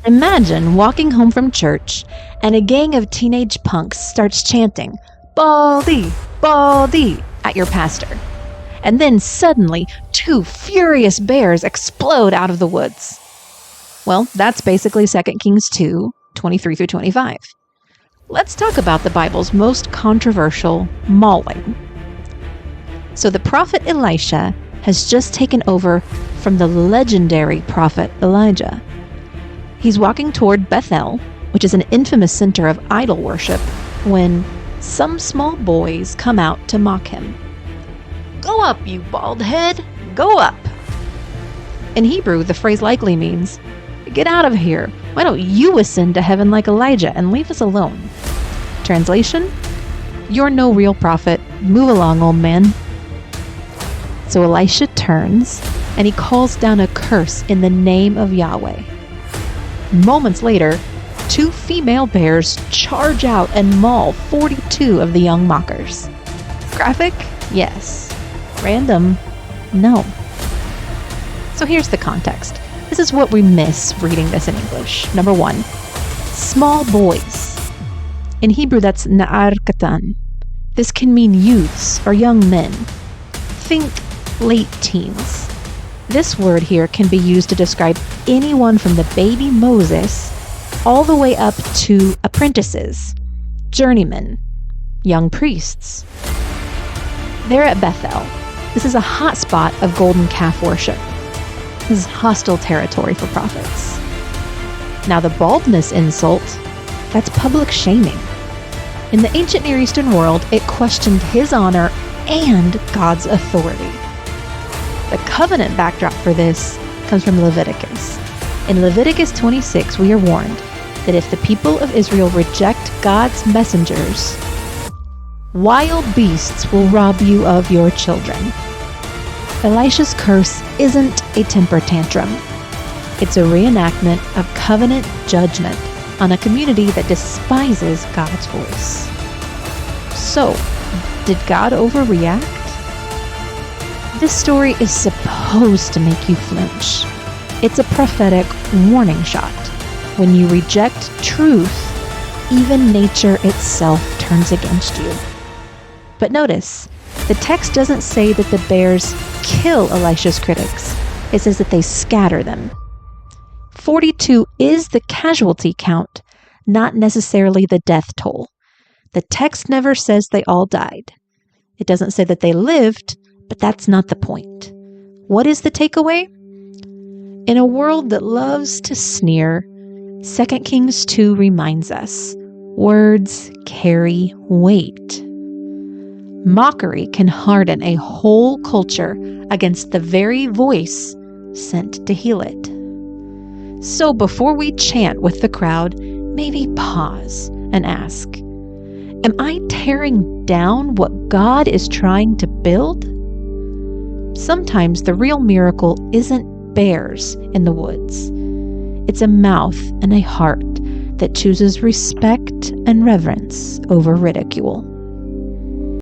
Imagine walking home from church and a gang of teenage punks starts chanting, "Baldy, Baldy," at your pastor. And then suddenly, 2 furious bears explode out of the woods. Well, that's basically 2 Kings 2, 23 through 25. Let's talk about the Bible's most controversial mauling. So the prophet Elisha has just taken over from the legendary prophet Elijah. He's walking toward Bethel, which is an infamous center of idol worship, when some small boys come out to mock him. "Go up, you bald head! Go up!" In Hebrew, the phrase likely means, "Get out of here. Why don't you ascend to heaven like Elijah and leave us alone?" Translation: "You're no real prophet. Move along, old man." So Elisha turns and he calls down a curse in the name of Yahweh. Moments later, 2 female bears charge out and maul 42 of the young mockers. Graphic? Yes. Random? No. So here's the context. This is what we miss reading this in English. Number 1, small boys. In Hebrew, that's na'ar katan. This can mean youths or young men. Think late teens. This word here can be used to describe anyone from the baby Moses all the way up to apprentices, journeymen, young priests. They're at Bethel. This is a hot spot of golden calf worship. This is hostile territory for prophets. Now the baldness insult, that's public shaming. In the ancient Near Eastern world, it questioned his honor and God's authority. The covenant backdrop for this comes from Leviticus. In Leviticus 26, we are warned that if the people of Israel reject God's messengers, wild beasts will rob you of your children. Elisha's curse isn't a temper tantrum. It's a reenactment of covenant judgment on a community that despises God's voice. So, did God overreact? This story is supposed to make you flinch. It's a prophetic warning shot. When you reject truth, even nature itself turns against you. But notice, the text doesn't say that the bears kill Elisha's critics. It says that they scatter them. 42 is the casualty count, not necessarily the death toll. The text never says they all died. It doesn't say that they lived, but that's not the point. What is the takeaway? In a world that loves to sneer, 2 Kings 2 reminds us, words carry weight. Mockery can harden a whole culture against the very voice sent to heal it. So before we chant with the crowd, maybe pause and ask, am I tearing down what God is trying to build? Sometimes the real miracle isn't bears in the woods. It's a mouth and a heart that chooses respect and reverence over ridicule.